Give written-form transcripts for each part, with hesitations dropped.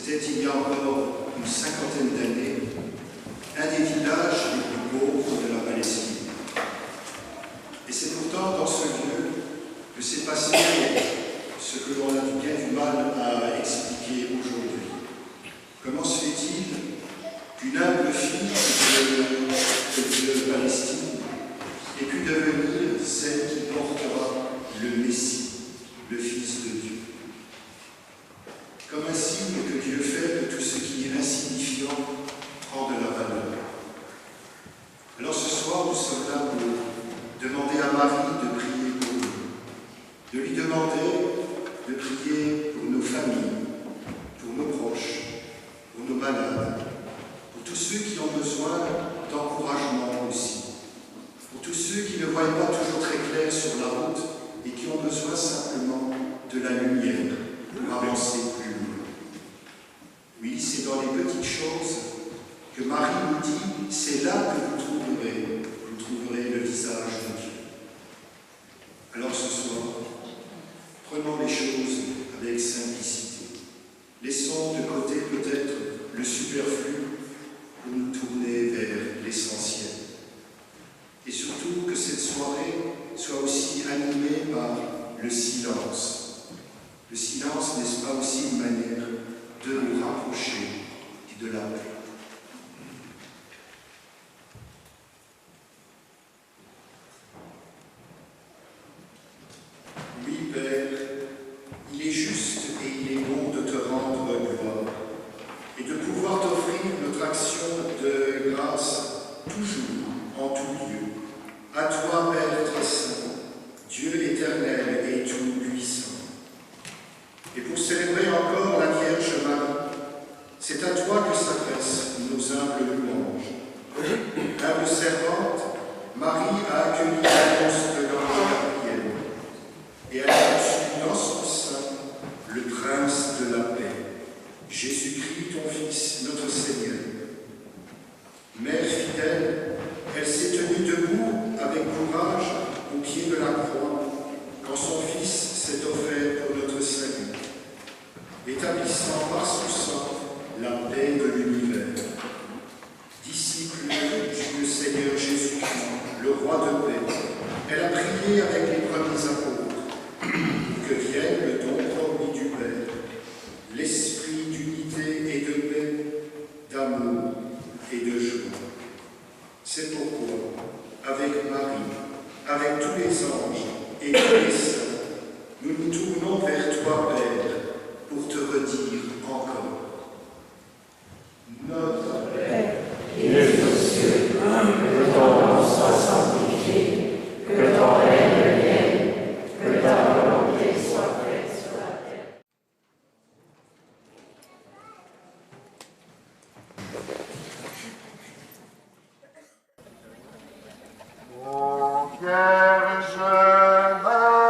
C'était il y a encore une cinquantaine d'années un des villages les plus pauvres de la Palestine. Et c'est pourtant dans ce lieu que s'est passé ce que l'on a bien du mal à expliquer aujourd'hui. Comment se fait-il qu'une humble fille de Palestine ait pu devenir celle qui portera le Messie, le Fils de Dieu? Comme un signe que Dieu fait que tout ce qui est insignifiant prend de la valeur. Alors ce soir, nous sommes là pour demander à Marie de prier pour nous, de lui demander de prier pour nos familles, pour nos proches, pour nos malades, pour tous ceux qui ont besoin d'encouragement aussi, pour tous ceux qui ne voient pas toujours très clair sur la route et qui ont besoin simplement de la lumière pour avancer plus loin. Oui, c'est dans les petites choses que Marie nous dit, c'est là que vous trouverez le visage de Dieu. Alors ce soir, prenons les choses avec simplicité. Laissons de côté peut-être le superflu pour nous tourner vers l'essentiel. Et surtout que cette soirée soit aussi animée par le silence. Le silence, n'est-ce pas aussi une manière de nous rapprocher et de la paix? Oui, Père, il est juste et il est bon de te rendre gloire et de pouvoir t'offrir notre action de grâce toujours, en tout lieu. À toi, Père très saint, Dieu éternel et tout-puissant. Et pour célébrer encore la Vierge Marie, c'est à toi que s'adressent nos humbles louanges. Humble servante, Marie a accueilli l'annonce de l'ange Gabriel et elle a reçu dans son sein le Prince de la paix, Jésus-Christ, ton Fils, notre Seigneur. Mère fidèle, elle s'est tenue debout avec courage au pied de la croix quand son Fils s'est offert pour notre salut, établissant par son sang la paix de l'univers. Disciple du Seigneur Jésus-Christ, le roi de paix, elle a prié avec les premiers apôtres pour que vienne le don promis du Père, l'esprit d'unité et de paix, d'amour et de joie. C'est pourquoi, avec Marie, avec tous les anges et tous les saints, nous nous tournons vers toi, Père, pour te redire encore. Notre Père, qui es aux cieux, que ton nom soit sanctifié, que ton règne vienne, que ta volonté soit faite sur la terre. Ô Vierge Marie,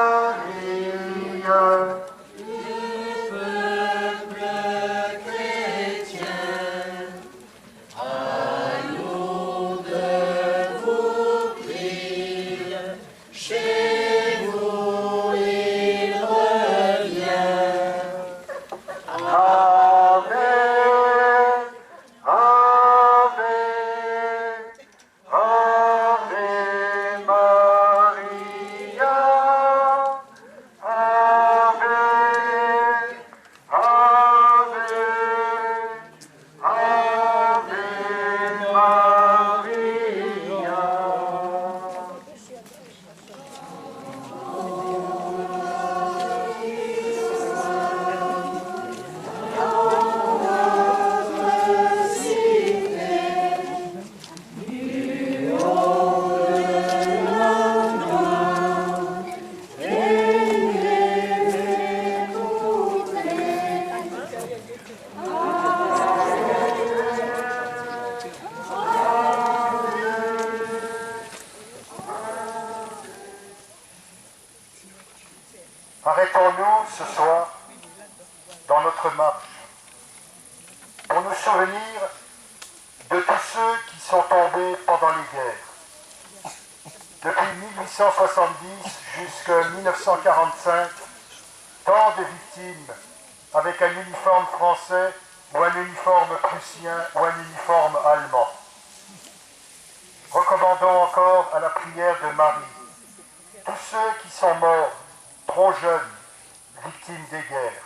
Arrêtons-nous ce soir dans notre marche pour nous souvenir de tous ceux qui sont tombés pendant les guerres. Depuis 1870 jusqu'à 1945, tant de victimes avec un uniforme français ou un uniforme prussien ou un uniforme allemand. Recommandons encore à la prière de Marie tous ceux qui sont morts, trop jeunes, victimes des guerres.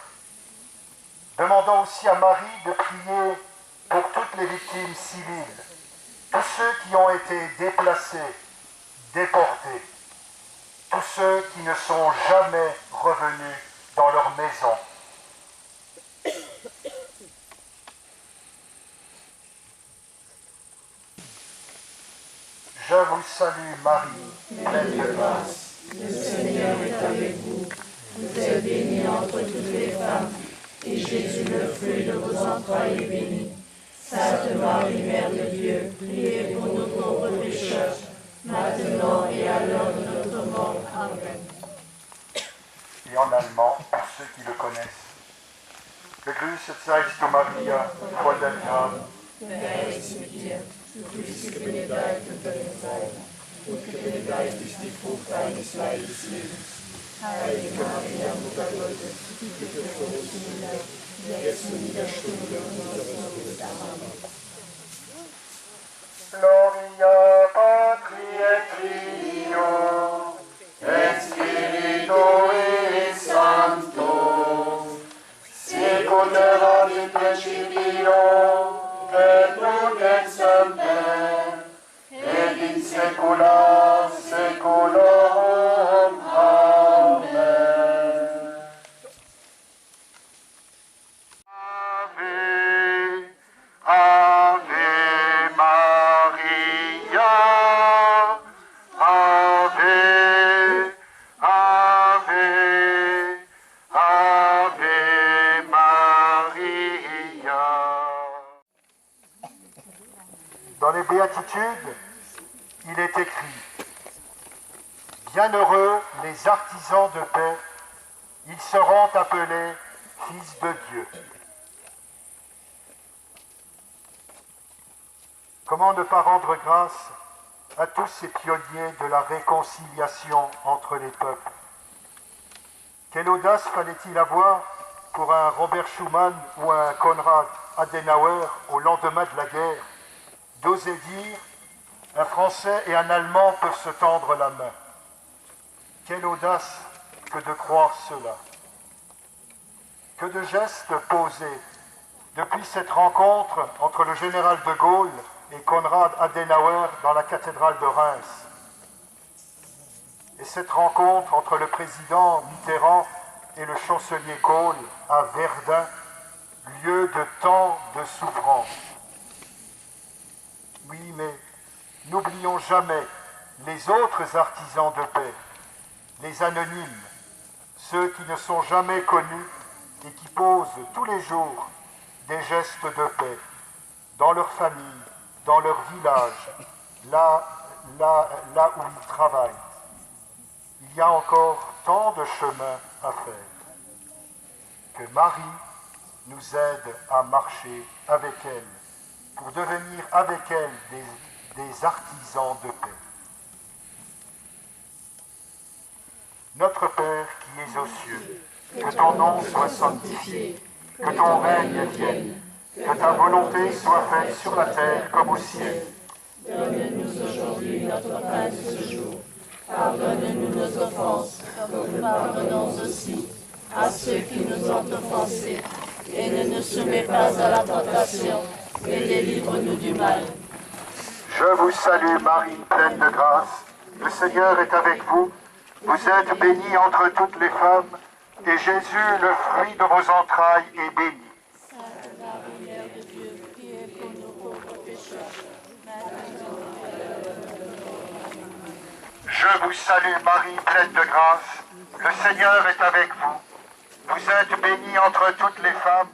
Demandons aussi à Marie de prier pour toutes les victimes civiles, tous ceux qui ont été déplacés, déportés, tous ceux qui ne sont jamais revenus dans leur maison. Je vous salue Marie, pleine de grâce. Le Seigneur est avec vous. Vous êtes bénie entre toutes les femmes, et Jésus, le fruit de vos entrailles, est béni. Sainte Marie, Mère de Dieu, priez pour nous pauvres pécheurs, maintenant et à l'heure de notre mort. Amen. Et en allemand, pour ceux qui le connaissent. Begrüßet seist du Maria, voll der Gnade. Der Herr ist mit dir. Du bist gebenedeit unter den Frauen, und gebenedeit ist die Frucht deines Leibes, Jesus. Heilige Maria, Mutter Gottes, bitte für uns Sünder, jetzt und in der Stunde unseres Todes. Amen. Gloria Patri et Filio, et Spiritui Sancto, sicut erat in principio, et nunc et semper, et in saecula saeculorum. Amen. Ave, Ave Maria, Ave, Ave, Ave Maria. Dans les Béatitudes, il est écrit « Bienheureux les artisans de paix, ils seront appelés fils de Dieu. » Comment ne pas rendre grâce à tous ces pionniers de la réconciliation entre les peuples? Quelle audace fallait-il avoir pour un Robert Schuman ou un Konrad Adenauer au lendemain de la guerre d'oser dire « Un Français et un Allemand peuvent se tendre la main ». Quelle audace que de croire cela. Que de gestes posés depuis cette rencontre entre le général de Gaulle et Konrad Adenauer dans la cathédrale de Reims. Et cette rencontre entre le président Mitterrand et le chancelier Kohl à Verdun, lieu de tant de souffrance. Oui, mais n'oublions jamais les autres artisans de paix, les anonymes, ceux qui ne sont jamais connus et qui posent tous les jours des gestes de paix dans leur famille, dans leur village, là où ils travaillent. Il y a encore tant de chemin à faire. Que Marie nous aide à marcher avec elle, pour devenir avec elle des artisans de paix. Notre Père qui es aux cieux, que ton nom soit sanctifié, que ton règne vienne, que ta volonté soit faite sur la terre comme au ciel. Donne-nous aujourd'hui notre pain de ce jour. Pardonne-nous nos offenses, comme nous pardonnons aussi à ceux qui nous ont offensés. Et ne nous soumets pas à la tentation, mais délivre-nous du mal. Je vous salue Marie, pleine de grâce. Le Seigneur est avec vous. Vous êtes bénie entre toutes les femmes, et Jésus, le fruit de vos entrailles, est béni. Sainte Marie, Mère de Dieu, priez pour nous pauvres pécheurs, maintenant et à l'heure de notre mort. Amen. Je vous salue Marie, pleine de grâce. Le Seigneur est avec vous. Vous êtes bénie entre toutes les femmes,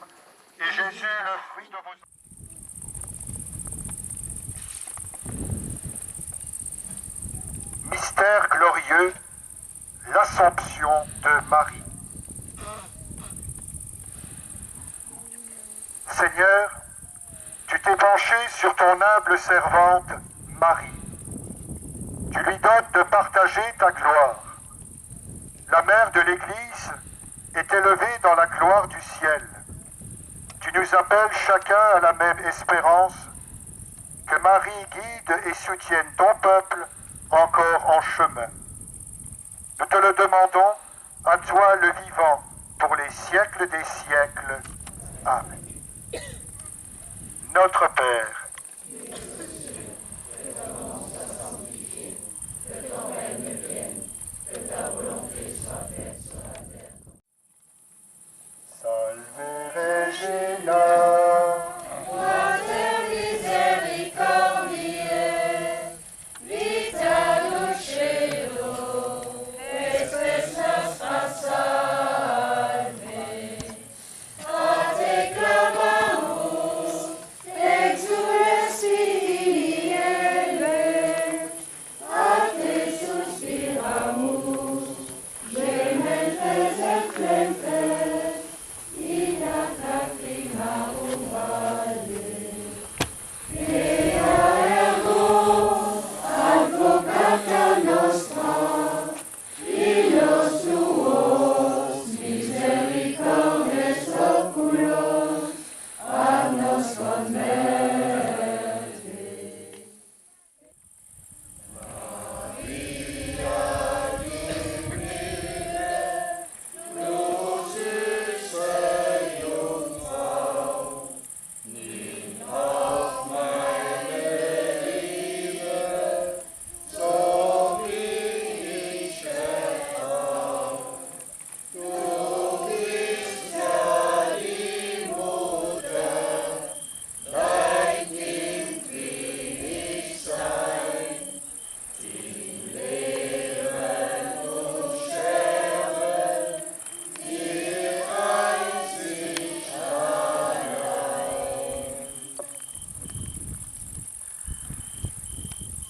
et Jésus, le fruit de vos... Mystère glorieux, l'Assomption de Marie. Seigneur, tu t'es penché sur ton humble servante, Marie. Tu lui donnes de partager ta gloire. La mère de l'Église est élevée dans la gloire du ciel. Tu nous as appelle chacun à la même espérance, que Marie guide et soutienne ton peuple encore en chemin. Nous te le demandons, à toi le vivant, pour les siècles des siècles. Amen. Notre Père, Salve Regina, Mater misericordiae, vita dulcedo, espes nostra salve. A te clamamus, exsulesi iele, a te suspiramus, gementes et clementes, in ac lacrima umbale. Ea ergo, advocata nostra, illos tuos, misericordes oculos, ad nos converte.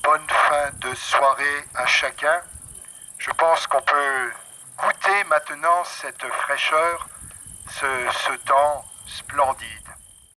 bonne fin de soirée à chacun. Je pense qu'on peut goûter maintenant cette fraîcheur, ce temps splendide.